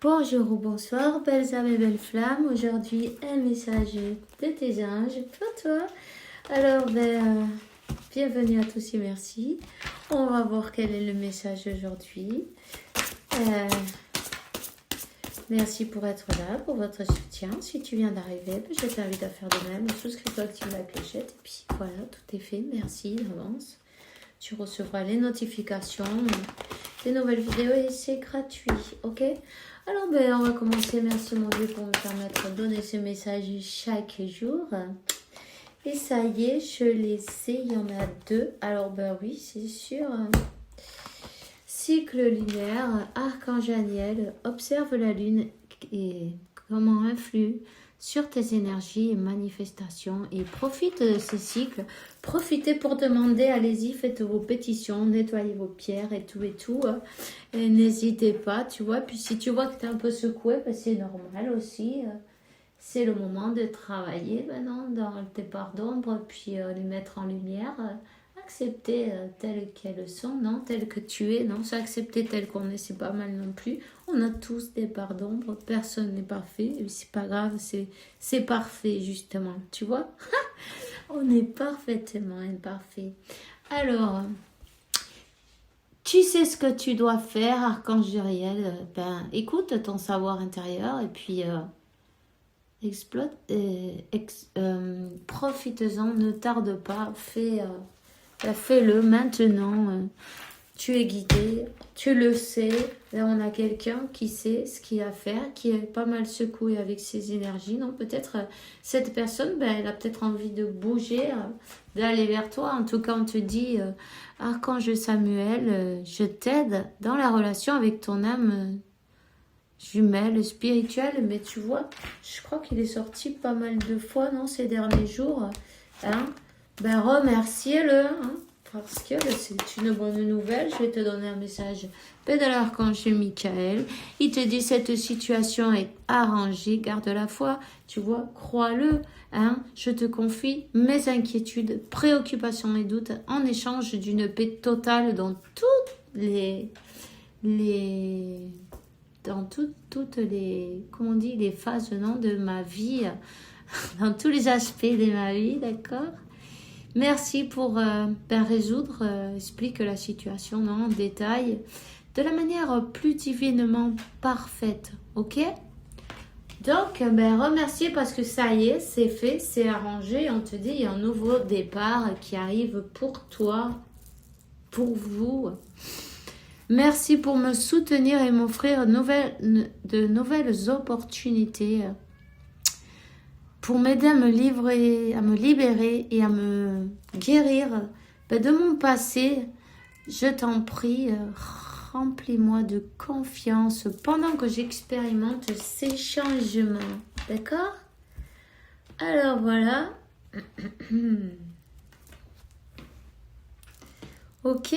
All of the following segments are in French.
Bonjour ou bonsoir, belles âmes et belles flammes. Aujourd'hui, un message de tes anges pour toi. Alors, bienvenue à tous et merci. On va voir quel est le message aujourd'hui. Merci pour être là, pour votre soutien. Si tu viens d'arriver, je t'invite à faire de même. Souscris-toi, active la clochette. Et puis voilà, tout est fait. Merci d'avance. Tu recevras les notifications des nouvelles vidéos et c'est gratuit, ok? Alors, on va commencer. Merci mon Dieu pour me permettre de donner ce message chaque jour. Et ça y est, je les sais, il y en a deux. Alors, oui, c'est sûr. Cycle lunaire, Archange Aniel, observe la lune et comment influe sur tes énergies et manifestations et profite de ce cycle. Profitez pour demander, allez-y, faites vos pétitions, nettoyez vos pierres et tout. Et n'hésitez pas, tu vois. Puis si tu vois que tu es un peu secoué, c'est normal aussi. C'est le moment de travailler maintenant dans tes parts d'ombre, puis les mettre en lumière. Accepter telles qu'elles sont, non, telles que tu es, non, s'accepter tel qu'on est, c'est pas mal non plus. On a tous des parts d'ombre, personne n'est parfait, et c'est pas grave, c'est parfait justement, tu vois. On est parfaitement imparfait. Alors, tu sais ce que tu dois faire, Archange Uriel, écoute ton savoir intérieur et puis profites-en, ne tarde pas, fais-le maintenant. Tu es guidé, tu le sais. Là, on a quelqu'un qui sait ce qu'il a à faire, qui est pas mal secoué avec ses énergies. Donc, peut-être cette personne, elle a peut-être envie de bouger, d'aller vers toi. En tout cas, on te dit, Archange Samuel, je t'aide dans la relation avec ton âme jumelle, spirituelle. Mais tu vois, je crois qu'il est sorti pas mal de fois, non, ces derniers jours. Remerciez-le, parce que c'est une bonne nouvelle. Je vais te donner un message de l'archange Michael. Il te dit cette situation est arrangée, garde la foi, tu vois, crois-le. Je te confie mes inquiétudes, préoccupations et doutes en échange d'une paix totale dans toutes toutes les, comment on dit, les phases de ma vie, dans tous les aspects de ma vie, d'accord? Merci pour résoudre, explique la situation en détail, de la manière plus divinement parfaite, ok? Donc, remercier parce que ça y est, c'est fait, c'est arrangé. On te dit, il y a un nouveau départ qui arrive pour toi, pour vous. Merci pour me soutenir et m'offrir de nouvelles opportunités pour m'aider à me libérer et à me guérir de mon passé. Je t'en prie, remplis-moi de confiance pendant que j'expérimente ces changements. D'accord? Alors voilà. Ok.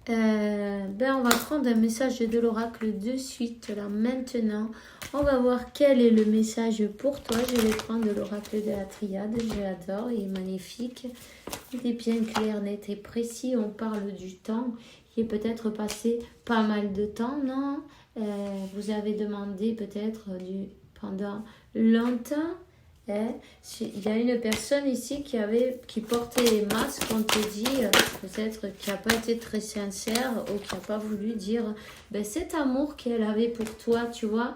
On va prendre un message de l'oracle de suite là maintenant. On va voir quel est le message pour toi. Je vais prendre de l'oracle de la triade. J'adore, il est magnifique. Il est bien clair, net et précis. On parle du temps. Il est peut-être passé pas mal de temps, non? Vous avez demandé peut-être pendant longtemps. Il y a une personne ici qui portait les masques, on te dit, peut-être qui n'a pas été très sincère ou qui n'a pas voulu dire cet amour qu'elle avait pour toi, tu vois,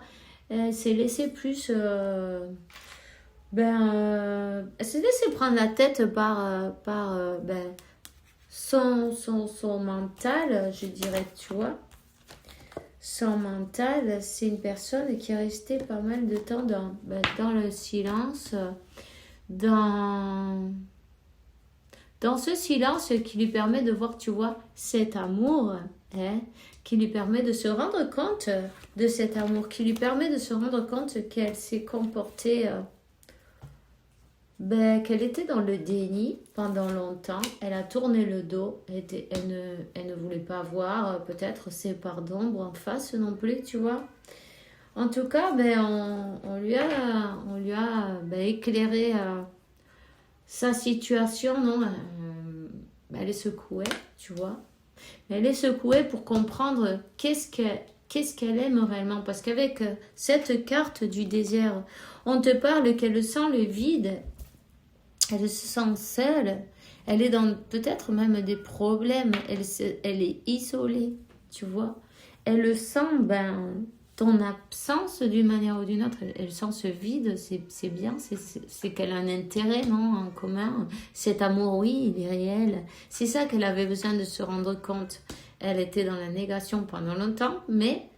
elle s'est laissée plus elle s'est laissée prendre la tête par son mental, je dirais, tu vois. Son mental, c'est une personne qui est restée pas mal de temps dans le silence, dans ce silence qui lui permet de voir, tu vois, cet amour, qui lui permet de se rendre compte de cet amour, qui lui permet de se rendre compte qu'elle s'est comportée, qu'elle était dans le déni pendant longtemps. Elle a tourné le dos, elle ne voulait pas voir peut-être ses parts d'ombre en face non plus, tu vois. En tout cas, on lui a éclairé sa situation, non, elle est secouée, tu vois. Elle est secouée pour comprendre qu'est-ce qu'est-ce qu'elle aime réellement. Parce qu'avec cette carte du désert, on te parle qu'elle sent le vide, elle se sent seule, elle est dans peut-être même des problèmes, elle est isolée, tu vois. Elle le sent, ton absence d'une manière ou d'une autre, elle sent ce vide, c'est bien, c'est qu'elle a un intérêt, non, en commun. Cet amour, oui, il est réel. C'est ça qu'elle avait besoin de se rendre compte. Elle était dans la négation pendant longtemps, mais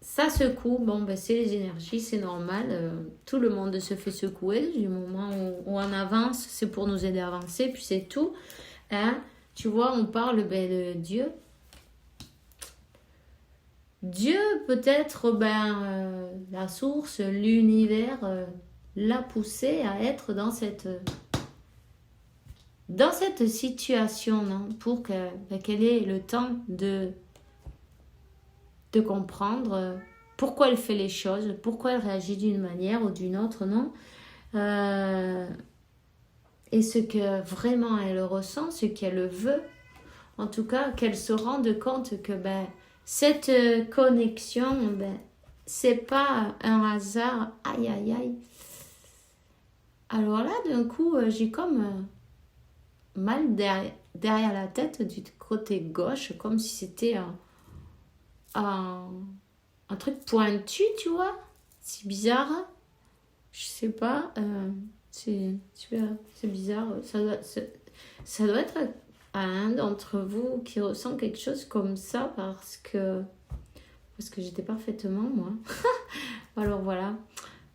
ça secoue. Bon, c'est les énergies, c'est normal. Tout le monde se fait secouer du moment où on avance. C'est pour nous aider à avancer, puis c'est tout. Hein? Tu vois, on parle de Dieu. Dieu, peut-être, la source, l'univers, l'a poussé à être dans cette situation, non? Pour qu'elle ait le temps de comprendre pourquoi elle fait les choses, pourquoi elle réagit d'une manière ou d'une autre, non? Et ce que vraiment elle ressent, ce qu'elle veut, en tout cas, qu'elle se rende compte que cette connexion, c'est pas un hasard. Aïe, aïe, aïe. Alors là, d'un coup, j'ai comme mal derrière la tête du côté gauche, comme si c'était un truc pointu, tu vois. C'est bizarre. Je sais pas. C'est bizarre. Ça doit être à un d'entre vous qui ressent quelque chose comme ça parce que j'étais parfaitement moi. Alors voilà,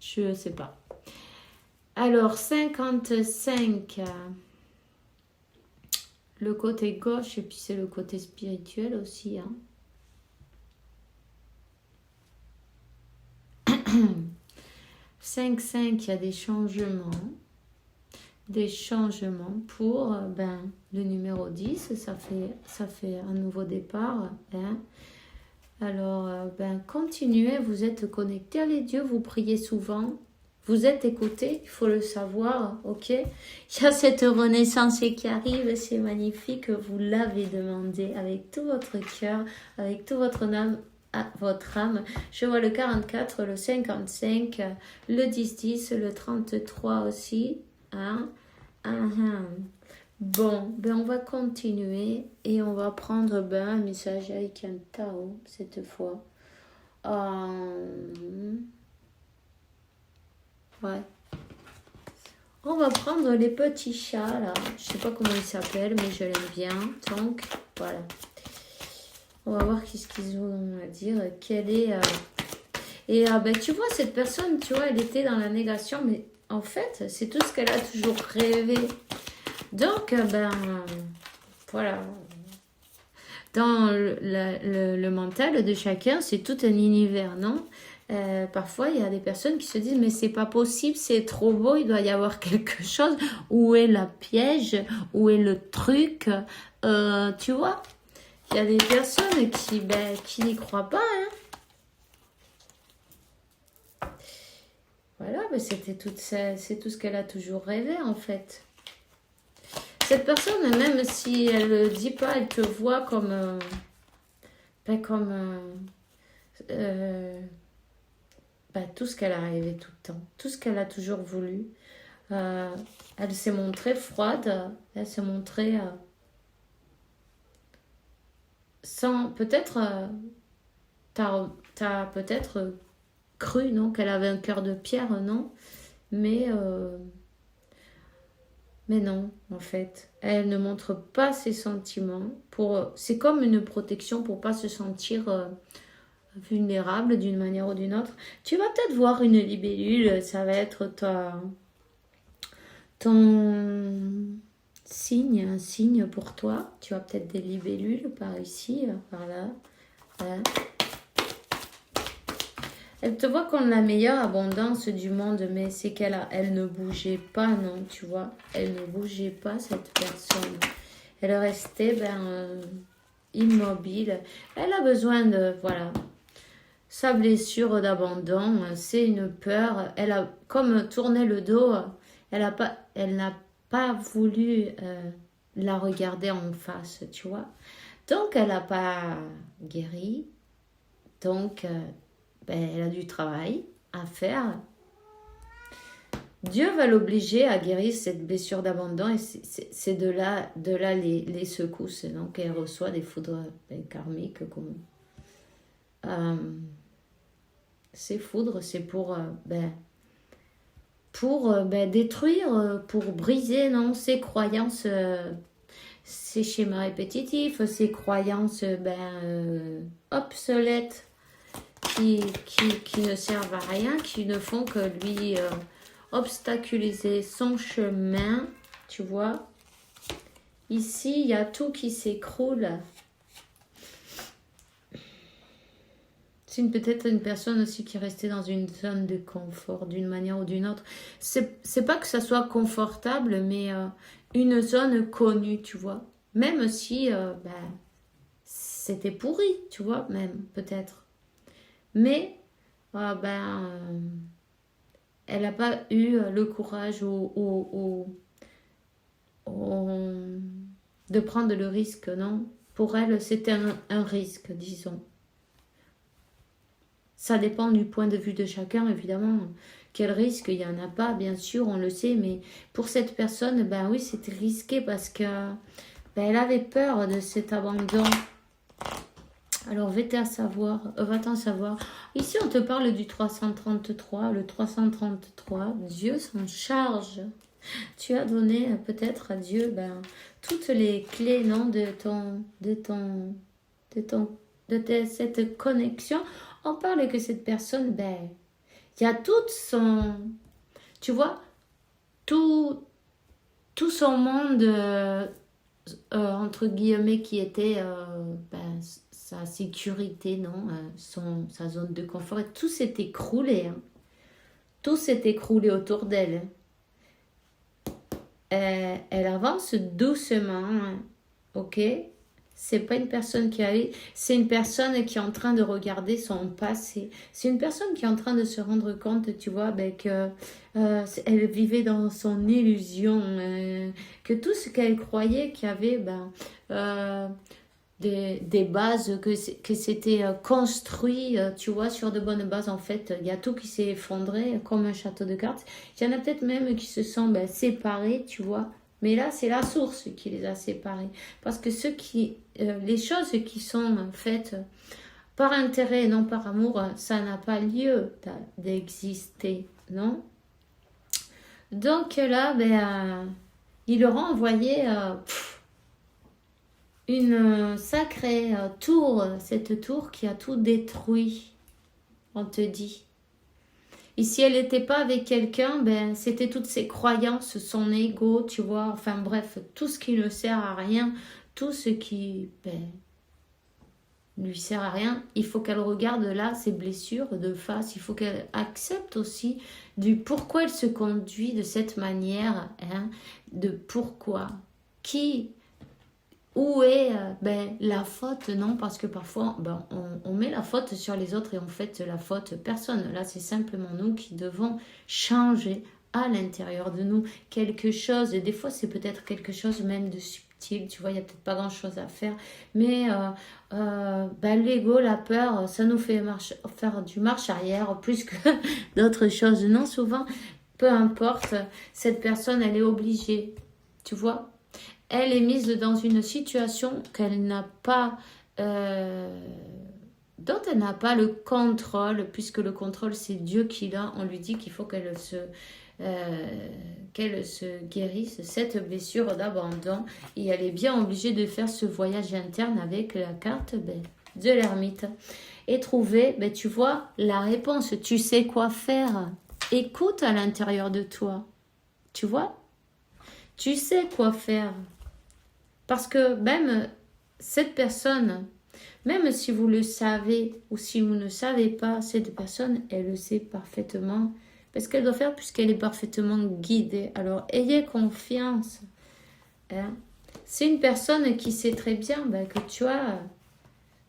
je sais pas. Alors 55, le côté gauche et puis c'est le côté spirituel aussi. 5-5, il y a des changements pour le numéro 10, ça fait un nouveau départ. Alors, continuez, vous êtes connecté avec Dieu, vous priez souvent, vous êtes écouté, il faut le savoir, ok? Il y a cette renaissance qui arrive, c'est magnifique, vous l'avez demandé avec tout votre cœur, avec toute votre âme. Je vois le 44, le 55, le 10-10, le 33 aussi. Bon, on va continuer et on va prendre un message avec un tarot cette fois. Ouais. On va prendre les petits chats là. Je sais pas comment ils s'appellent, mais je l'aime bien. Donc, voilà. On va voir qu'est-ce qu'ils ont à dire. Quelle est... Et tu vois, cette personne, tu vois, elle était dans la négation, mais en fait, c'est tout ce qu'elle a toujours rêvé. Donc, voilà. Dans le mental de chacun, c'est tout un univers, non? Parfois, il y a des personnes qui se disent mais c'est pas possible, c'est trop beau, il doit y avoir quelque chose. Où est la piège? Où est le truc? Tu vois? Il y a des personnes qui n'y croient pas, hein? Voilà, c'est tout ce qu'elle a toujours rêvé en fait. Cette personne, même si elle ne dit pas, elle te voit comme tout ce qu'elle a rêvé tout le temps, tout ce qu'elle a toujours voulu. Elle s'est montrée froide, elle s'est montrée sans... Peut-être, t'as peut-être cru, non, qu'elle avait un cœur de pierre, non, mais non, en fait, elle ne montre pas ses sentiments. C'est comme une protection pour pas se sentir vulnérable d'une manière ou d'une autre. Tu vas peut-être voir une libellule, ça va être ton signe, un signe pour toi. Tu as peut-être des libellules par ici, par là. Voilà. Elle te voit comme la meilleure abondance du monde, mais c'est elle ne bougeait pas, non, tu vois. Elle ne bougeait pas, cette personne. Elle restait immobile. Elle a besoin de, voilà, sa blessure d'abandon, c'est une peur. Elle a comme tourné le dos. Elle n'a pas voulu la regarder en face, tu vois. Donc, elle n'a pas guéri. Donc, elle a du travail à faire. Dieu va l'obliger à guérir cette blessure d'abandon et c'est de là les secousses. Donc, elle reçoit des foudres karmiques. Ces foudres, c'est pour détruire, pour briser ces croyances, ces schémas répétitifs, ces croyances obsolètes qui ne servent à rien, qui ne font que lui obstaculiser son chemin, tu vois. Ici, il y a tout qui s'écroule. C'est peut-être une personne aussi qui est restée dans une zone de confort d'une manière ou d'une autre. C'est pas que ça soit confortable, mais une zone connue, tu vois. Même si c'était pourri, tu vois, même peut-être. Mais elle n'a pas eu le courage de prendre le risque, non. Pour elle, c'était un risque, disons. Ça dépend du point de vue de chacun, évidemment. Quel risque, il n'y en a pas, bien sûr, on le sait. Mais pour cette personne, oui, c'était risqué parce que elle avait peur de cet abandon. Alors, va-t'en savoir. Ici, on te parle du 333. Le 333, Dieu s'en charge. Tu as donné peut-être à Dieu toutes les clés, non, de cette connexion. On parle que cette personne, il y a toute son, tu vois, tout son monde, entre guillemets, qui était sa sécurité, non, sa zone de confort, et tout s'est écroulé. Hein. Tout s'est écroulé autour d'elle. Elle avance doucement, hein, ok? C'est pas une personne qui a eu, c'est une personne qui est en train de regarder son passé. C'est une personne qui est en train de se rendre compte, tu vois, que elle vivait dans son illusion, que tout ce qu'elle croyait qu'il y avait, des bases, que c'était construit, tu vois, sur de bonnes bases. En fait, il y a tout qui s'est effondré comme un château de cartes. Il y en a peut-être même qui se sont séparés, tu vois. Mais là, c'est la source qui les a séparés. Parce que les choses qui sont faites par intérêt et non par amour, ça n'a pas lieu d'exister, non? Donc là, il leur a envoyé une sacrée tour, cette tour qui a tout détruit, on te dit. Et si elle n'était pas avec quelqu'un, c'était toutes ses croyances, son ego, tu vois. Enfin bref, tout ce qui ne sert à rien, tout ce qui lui sert à rien. Il faut qu'elle regarde là ses blessures de face. Il faut qu'elle accepte aussi du pourquoi elle se conduit de cette manière. Hein, de pourquoi. Où est la faute? Non, parce que parfois on met la faute sur les autres et on fait la faute personne. Là, c'est simplement nous qui devons changer à l'intérieur de nous quelque chose. Des fois, c'est peut-être quelque chose même de subtil. Tu vois, il n'y a peut-être pas grand-chose à faire. Mais l'ego, la peur, ça nous fait faire du marche arrière plus que d'autres choses. Non, souvent, peu importe, cette personne, elle est obligée. Tu vois? Elle est mise dans une situation qu'elle n'a pas, dont elle n'a pas le contrôle, puisque le contrôle c'est Dieu qui l'a. On lui dit qu'il faut qu'elle se guérisse cette blessure d'abandon, et elle est bien obligée de faire ce voyage interne avec la carte de l'ermite et trouver, tu vois, la réponse. Tu sais quoi faire. Écoute à l'intérieur de toi. Tu vois, tu sais quoi faire. Parce que même cette personne, même si vous le savez ou si vous ne savez pas, cette personne, elle le sait parfaitement. Parce qu'elle doit faire puisqu'elle est parfaitement guidée. Alors, ayez confiance. Hein. C'est une personne qui sait très bien que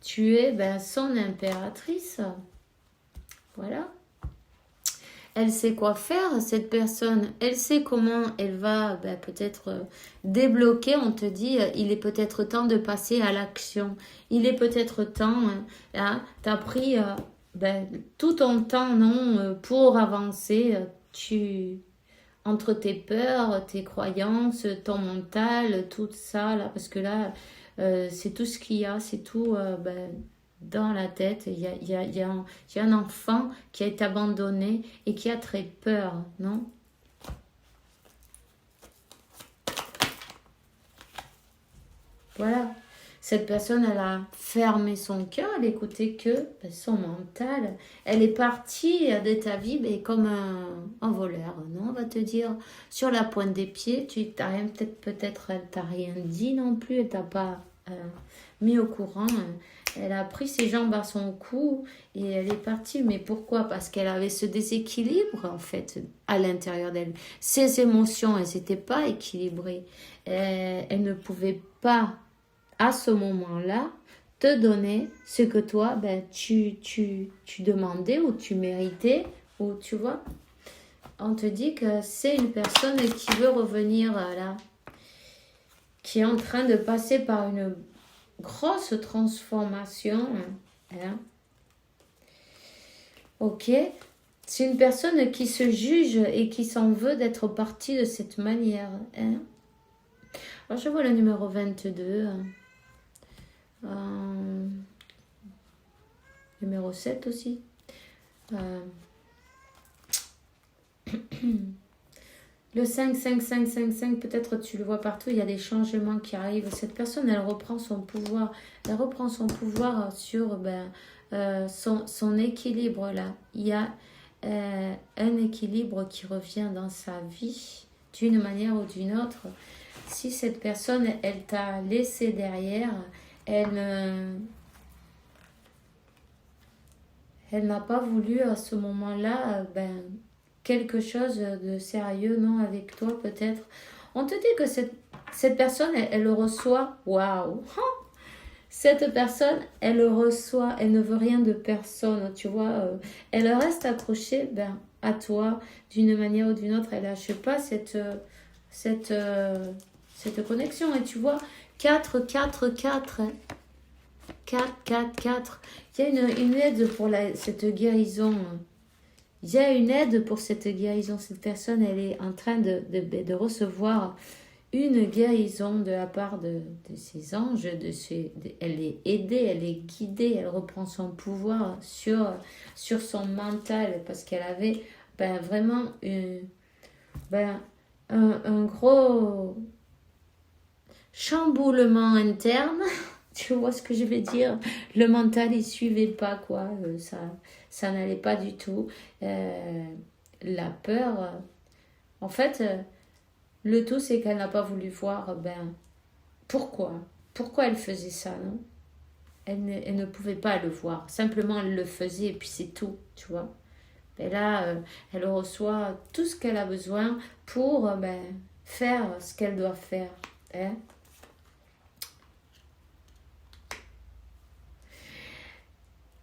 tu es son impératrice. Voilà. Elle sait quoi faire, cette personne. Elle sait comment elle va ben, peut-être débloquer. On te dit, il est peut-être temps de passer à l'action. Il est peut-être temps, hein, tu as pris ben, tout ton temps non, pour avancer. Entre tes peurs, tes croyances, ton mental, tout ça, là, parce que là, c'est tout ce qu'il y a, c'est tout ben, dans la tête. Il y a un enfant qui a été abandonné et qui a très peur, non? Voilà. Cette personne, elle a fermé son cœur, elle écoutait que ben, son mental. Elle est partie de ta vie ben, comme un voleur, non? On va te dire, sur la pointe des pieds, tu t'as rien, peut-être, elle t'a rien dit non plus, elle t'a pas mis au courant. Elle a pris ses jambes à son cou et elle est partie. Mais pourquoi? Parce qu'elle avait ce déséquilibre, en fait, à l'intérieur d'elle. Ses émotions, elles n'étaient pas équilibrées. Elle ne pouvait pas à ce moment-là, te donner ce que toi, ben, tu demandais ou tu méritais, ou tu vois. On te dit que c'est une personne qui veut revenir là, qui est en train de passer par une grosse transformation. Hein. Ok, c'est une personne qui se juge et qui s'en veut d'être partie de cette manière. Hein. Alors je vois le numéro 22. Numéro 7 aussi. Le 5, 5, 5, 5, 5, peut-être tu le vois partout, il y a des changements qui arrivent. Cette personne, elle reprend son pouvoir. Elle reprend son pouvoir sur son équilibre là. Il y a un équilibre qui revient dans sa vie d'une manière ou d'une autre. Si cette personne, elle t'a laissé derrière, elle n'a pas voulu à ce moment-là ben, quelque chose de sérieux, non, avec toi peut-être. On te dit que cette personne, elle le reçoit. Waouh! Cette personne, elle le reçoit, elle ne veut rien de personne, tu vois. Elle reste accrochée ben, à toi d'une manière ou d'une autre. Elle lâche pas cette connexion. Et tu vois, 4, 4, 4. 4, 4, 4. Il y a une aide pour cette guérison. Il y a une aide pour cette guérison. Cette personne, elle est en train de recevoir une guérison de la part de ses anges. Elle est aidée, elle est guidée, elle reprend son pouvoir sur son mental parce qu'elle avait ben, vraiment un gros chamboulement interne. Tu vois ce que je veux dire? Le mental, il suivait pas, quoi. Ça n'allait pas du tout. La peur, en fait, le tout, c'est qu'elle n'a pas voulu voir, ben, pourquoi? Pourquoi elle faisait ça, non? Elle ne pouvait pas le voir. Simplement, elle le faisait et puis c'est tout, tu vois. Et là, elle reçoit tout ce qu'elle a besoin pour ben, faire ce qu'elle doit faire. Hein?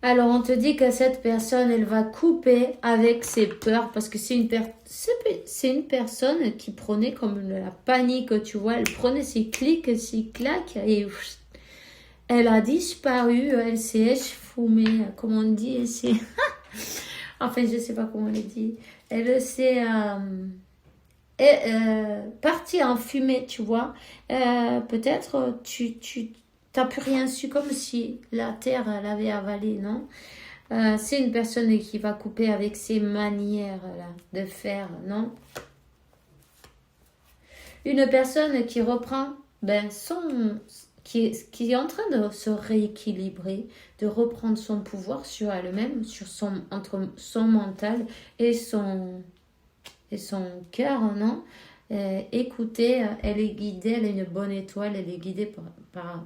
Alors, on te dit que cette personne, elle va couper avec ses peurs parce que c'est une personne qui prenait comme la panique, tu vois. Elle prenait ses clics, ses claques et elle a disparu. Elle s'est esfumée, comme on dit. Elle s'est... enfin, je ne sais pas comment on le dit. Elle s'est partie en fumée, tu vois. Peut-être t'as plus rien su, comme si la terre l'avait avalé, non? C'est une personne qui va couper avec ses manières là, de faire, non? Une personne qui reprend ben, qui est en train de se rééquilibrer, de reprendre son pouvoir sur elle-même, entre son mental et son cœur, non? Écoutez, elle est guidée, elle est une bonne étoile, elle est guidée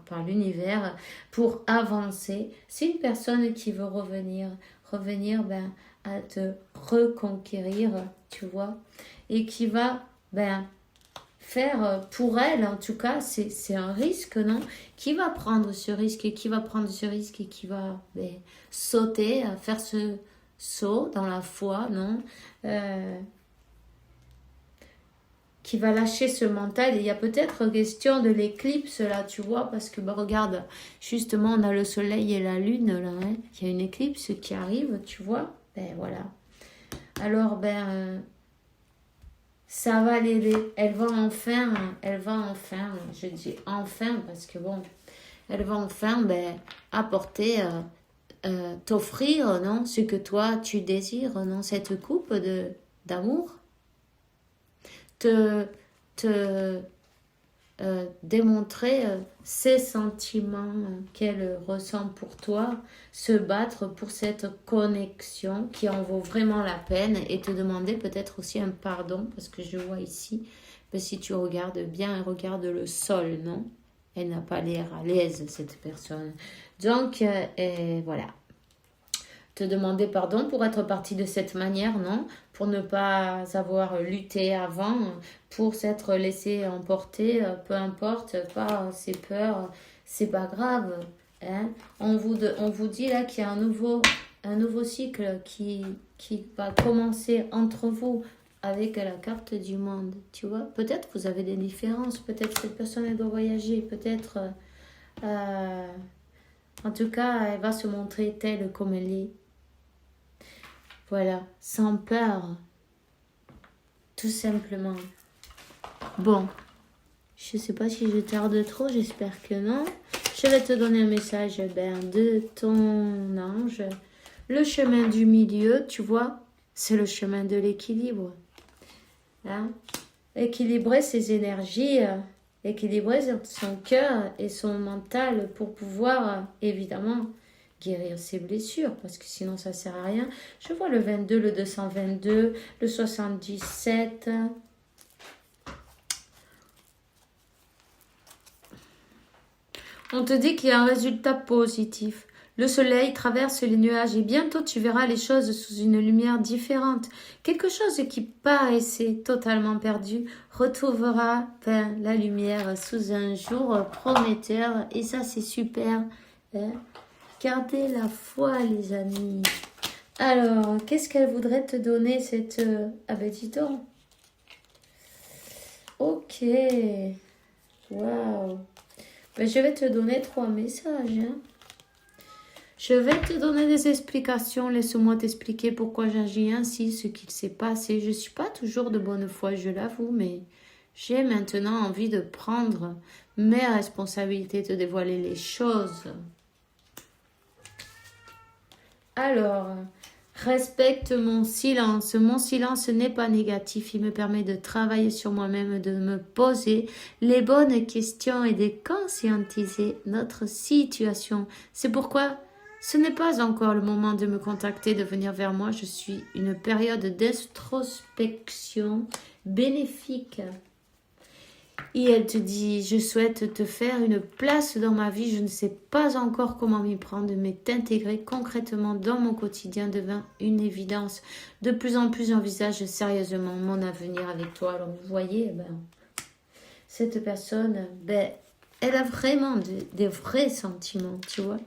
par l'univers pour avancer. C'est une personne qui veut revenir ben, à te reconquérir, tu vois, et qui va ben, faire pour elle, en tout cas, c'est un risque, non? Qui va prendre ce risque et qui va prendre ce risque et qui va ben, sauter, faire saut dans la foi, non, qui va lâcher ce mental. Et il y a peut-être question de l'éclipse là, tu vois, parce que bah, regarde, justement on a le soleil et la lune là, hein. Il y a une éclipse qui arrive, tu vois, ben voilà. Alors ben ça va l'aider, elle va enfin, je dis enfin parce que bon, elle va enfin ben, apporter, t'offrir, non, ce que toi tu désires, non, cette coupe d'amour, te, te démontrer ses sentiments qu'elle ressent pour toi, se battre pour cette connexion qui en vaut vraiment la peine et te demander peut-être aussi un pardon parce que je vois ici, mais si tu regardes bien, regarde le sol, non? Elle n'a pas l'air à l'aise, cette personne. Donc, voilà. Te demander pardon pour être partie de cette manière, non? Pour ne pas avoir lutté avant, pour s'être laissé emporter, peu importe, pas ses peurs, c'est pas grave. Hein? On vous dit là qu'il y a un nouveau cycle qui va commencer entre vous avec la carte du monde. Tu vois, peut-être vous avez des différences, peut-être cette personne elle doit voyager, peut-être... en tout cas, elle va se montrer telle comme elle est. Voilà, sans peur. Tout simplement. Bon, je sais pas si je tarde trop, j'espère que non. Je vais te donner un message de ton ange. Le chemin du milieu, tu vois, c'est le chemin de l'équilibre. Hein? Équilibrer ses énergies, équilibrer son cœur et son mental pour pouvoir, évidemment, guérir ses blessures, parce que sinon ça sert à rien. Je vois le 22, le 222, le 77. On te dit qu'il y a un résultat positif. Le soleil traverse les nuages et bientôt tu verras les choses sous une lumière différente. Quelque chose qui paraissait totalement perdu retrouvera la lumière sous un jour prometteur et ça c'est super. Hein? Gardez la foi, les amis. Alors, qu'est-ce qu'elle voudrait te donner, cette... Ah ben, dis donc. Ok. Waouh. Ben, je vais te donner 3 messages. Hein. Je vais te donner des explications. Laisse-moi t'expliquer pourquoi j'agis ainsi, ce qu'il s'est passé. Je ne suis pas toujours de bonne foi, je l'avoue, mais j'ai maintenant envie de prendre mes responsabilités, de dévoiler les choses. Alors, respecte mon silence. Mon silence n'est pas négatif. Il me permet de travailler sur moi-même, de me poser les bonnes questions et de conscientiser notre situation. C'est pourquoi ce n'est pas encore le moment de me contacter, de venir vers moi. Je suis une période d'introspection bénéfique. Et elle te dit, je souhaite te faire une place dans ma vie, je ne sais pas encore comment m'y prendre, mais t'intégrer concrètement dans mon quotidien devint une évidence. De plus en plus, j'envisage sérieusement mon avenir avec toi. Alors vous voyez, cette personne, elle a vraiment des vrais sentiments, tu vois.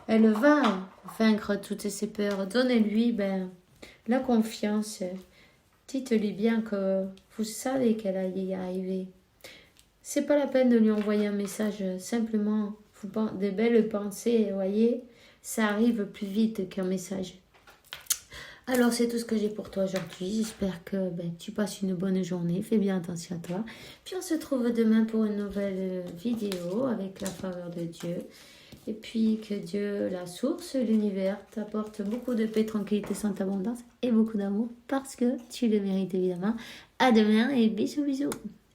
Elle va vaincre toutes ses peurs. Donnez-lui la confiance. Dites-lui bien que vous savez qu'elle va y arriver. C'est pas la peine de lui envoyer un message, simplement des belles pensées, vous voyez, ça arrive plus vite qu'un message. Alors c'est tout ce que j'ai pour toi aujourd'hui. J'espère que tu passes une bonne journée. Fais bien attention à toi. Puis on se trouve demain pour une nouvelle vidéo avec la faveur de Dieu. Et puis que Dieu, la source, l'univers, t'apporte beaucoup de paix, tranquillité, santé, abondance et beaucoup d'amour parce que tu le mérites évidemment. À demain et bisous bisous.